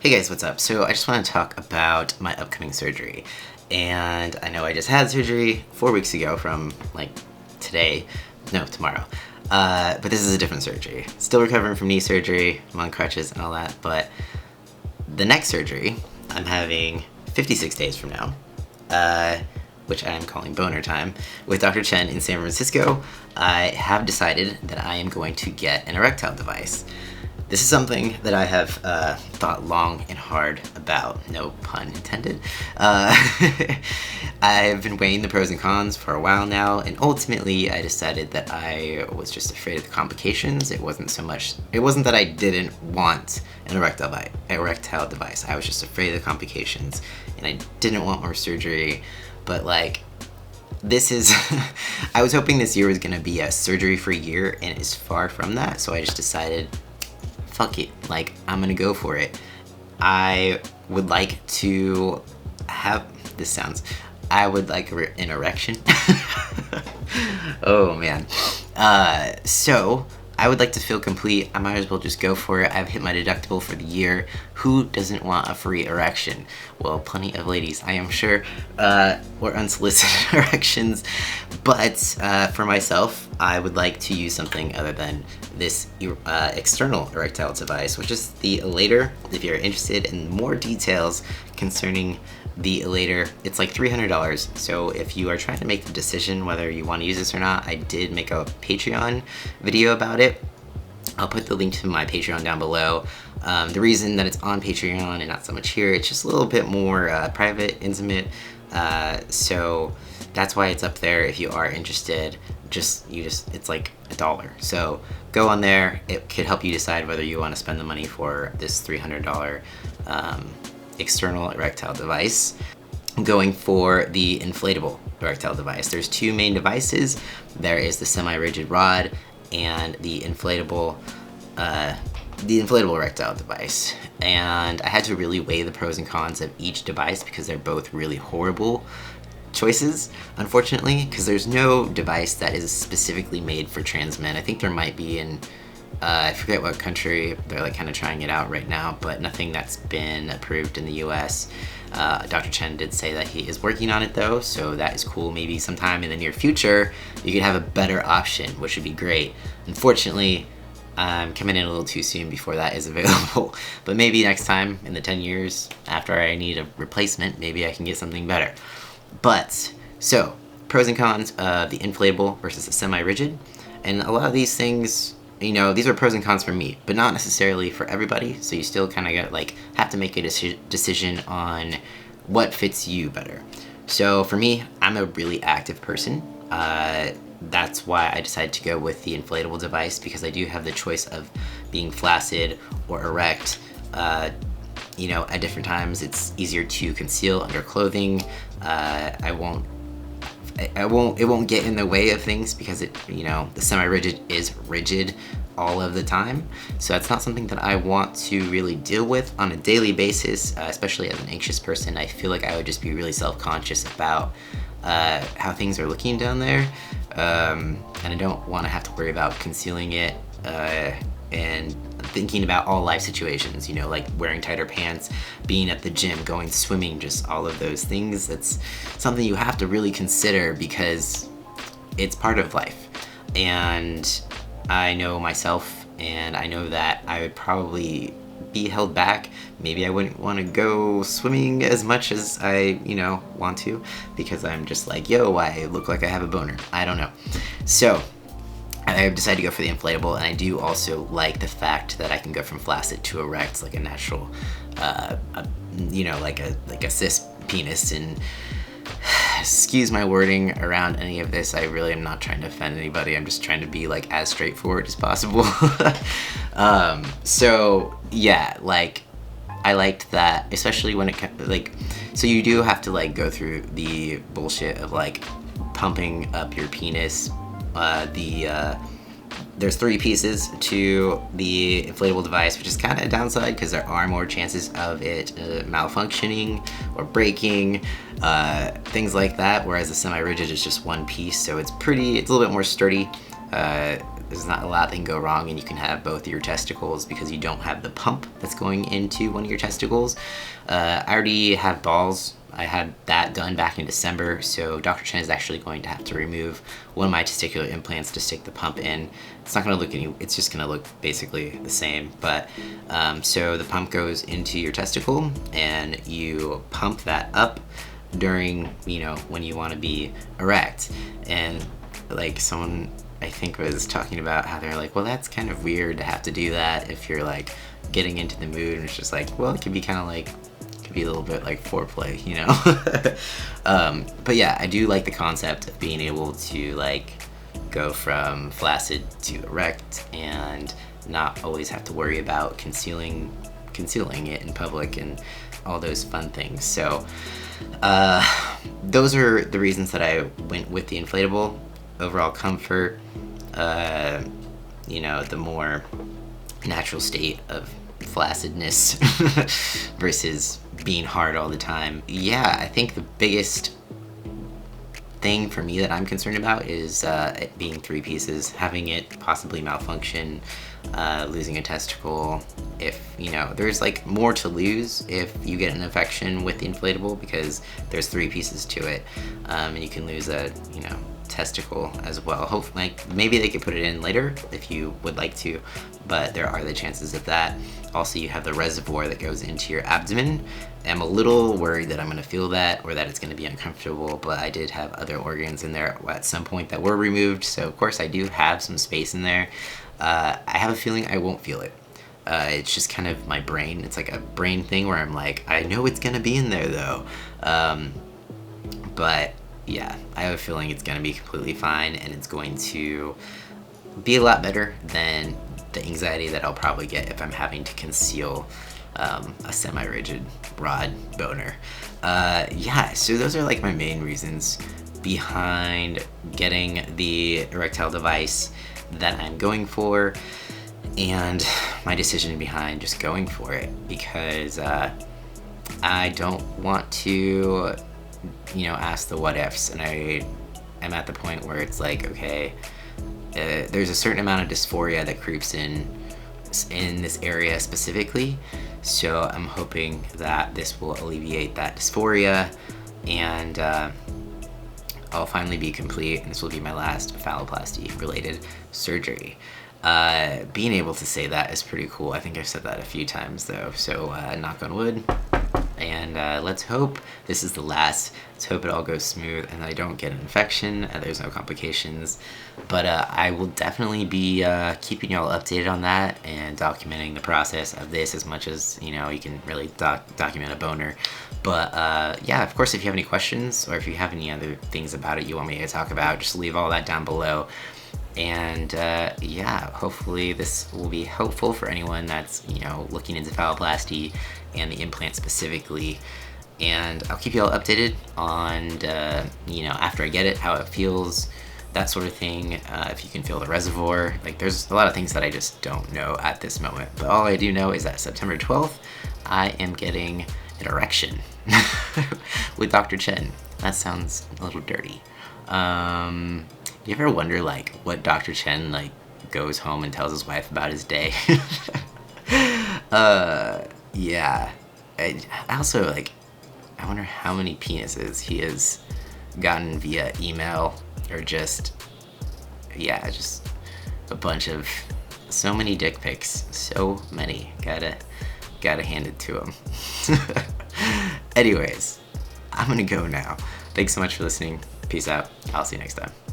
Hey guys, what's up? So I just want to talk about my upcoming surgery. And I know I just had surgery 4 weeks ago from like tomorrow. But this is a different surgery. Still recovering from knee surgery, I'm on crutches and all that, but the next surgery I'm having 56 days from now, which I am calling boner time, with Dr.chen in San Francisco. I have decided that I am going to get an erectile device. This is something that I have thought long and hard about, no pun intended. I've been weighing the pros and cons for a while now, and ultimately I decided that I was just afraid of the complications. It wasn't that I didn't want an erectile device. I was just afraid of the complications, and I didn't want more surgery, but like, I was hoping this year was gonna be a surgery-free year, and it's far from that, so I just decided, fuck it, like, I'm gonna go for it. I would like to have, I would like an erection. Oh man. So, I would like to feel complete. I might as well just go for it. I've hit my deductible for the year. Who doesn't want a free erection? Well, plenty of ladies, I am sure, or unsolicited erections. But for myself, I would like to use something other than this external erectile device, which is the Elator. If you're interested in more details concerning the Elator, it's like $300. So if you are trying to make the decision whether you want to use this or not, I did make a Patreon video about it. I'll put the link to my Patreon down below. The reason that it's on Patreon and not so much here, it's just a little bit more private, intimate. So that's why it's up there. If you are interested, it's like $1. So go on there. It could help you decide whether you want to spend the money for this $300 external erectile device. I'm going for the inflatable erectile device. There's two main devices. There is the semi-rigid rod and the inflatable erectile device. And I had to really weigh the pros and cons of each device because they're both really horrible choices, unfortunately, because there's no device that is specifically made for trans men. I think there might be in I forget what country, they're like kind of trying it out right now, but nothing that's been approved in the US. Dr. Chen did say that he is working on it though, so that is cool. Maybe sometime in the near future, you could have a better option, which would be great. Unfortunately, I'm coming in a little too soon before that is available, but maybe next time in the 10 years after I need a replacement, maybe I can get something better. But, so, pros and cons of the inflatable versus the semi-rigid, and a lot of these things, you know, these are pros and cons for me, but not necessarily for everybody, so you still kind of have to make a decision on what fits you better. So for me, I'm a really active person. That's why I decided to go with the inflatable device, because I do have the choice of being flaccid or erect. You know, at different times, it's easier to conceal under clothing. It won't get in the way of things because the semi-rigid is rigid all of the time. So that's not something that I want to really deal with on a daily basis, especially as an anxious person. I feel like I would just be really self-conscious about how things are looking down there. And I don't want to have to worry about concealing it and thinking about all life situations, you know, like wearing tighter pants, being at the gym, going swimming, just all of those things. That's something you have to really consider because it's part of life. And I know myself, and I know that I would probably be held back. Maybe I wouldn't want to go swimming as much as I, want to, because I'm just like, yo, I look like I have a boner. I don't know. So I decided to go for the inflatable, and I do also like the fact that I can go from flaccid to erect, like a natural, like a cis penis. And excuse my wording around any of this. I really am not trying to offend anybody. I'm just trying to be like as straightforward as possible. So yeah, like I liked that, especially when so you do have to like go through the bullshit of like pumping up your penis. There's 3 pieces to the inflatable device, which is kind of a downside because there are more chances of it malfunctioning or breaking, things like that, whereas the semi-rigid is just one piece, so it's a little bit more sturdy. there's not a lot that can go wrong, and you can have both your testicles because you don't have the pump that's going into one of your testicles. I already have balls. I had that done back in December, so Dr. Chen is actually going to have to remove one of my testicular implants to stick the pump in. It's not going to look it's just going to look basically the same, but so the pump goes into your testicle, and you pump that up during, when you want to be erect. And like someone, I think, was talking about how they're like, well, that's kind of weird to have to do that if you're like getting into the mood, and it's just like, well, it could be kind of like, be a little bit like foreplay, but yeah, I do like the concept of being able to like go from flaccid to erect and not always have to worry about concealing it in public and all those fun things. So those are the reasons that I went with the inflatable. Overall comfort, the more natural state of flaccidness versus being hard all the time. Yeah, I think the biggest thing for me that I'm concerned about is it being 3 pieces, having it possibly malfunction, losing a testicle. If there's like more to lose if you get an infection with the inflatable, because there's 3 pieces to it, and you can lose a testicle as well. Hopefully, like, maybe they could put it in later if you would like to, but there are the chances of that. Also, you have the reservoir that goes into your abdomen. I'm a little worried that I'm going to feel that, or that it's going to be uncomfortable, but I did have other organs in there at some point that were removed, so of course I do have some space in there. I have a feeling I won't feel it. It's just kind of my brain. It's like a brain thing where I'm like, I know it's going to be in there though. But yeah, I have a feeling it's going to be completely fine, and it's going to be a lot better than the anxiety that I'll probably get if I'm having to conceal a semi-rigid rod boner. Yeah, so those are like my main reasons behind getting the erectile device that I'm going for, and my decision behind just going for it, because I don't want to ask the what ifs, and I am at the point where it's like, okay, there's a certain amount of dysphoria that creeps in this area specifically, so I'm hoping that this will alleviate that dysphoria, and I'll finally be complete, and this will be my last phalloplasty related surgery. Being able to say that is pretty cool. I think I've said that a few times though, so knock on wood. And let's hope this is the last. Let's hope it all goes smooth and I don't get an infection and there's no complications. But I will definitely be keeping y'all updated on that and documenting the process of this as much as you can really document a boner. But yeah, of course, if you have any questions or if you have any other things about it you want me to talk about, just leave all that down below. And yeah, hopefully this will be helpful for anyone that's looking into phalloplasty and the implant specifically. And I'll keep you all updated on after I get it, how it feels, that sort of thing. If you can feel the reservoir, like there's a lot of things that I just don't know at this moment. But all I do know is that September 12th, I am getting an erection with Dr. Chen. That sounds a little dirty. You ever wonder what Dr. Chen goes home and tells his wife about his day? Yeah. I also I wonder how many penises he has gotten via email or just a bunch of, so many dick pics, so many. Gotta hand it to him. Anyways, I'm gonna go now. Thanks so much for listening. Peace out. I'll see you next time.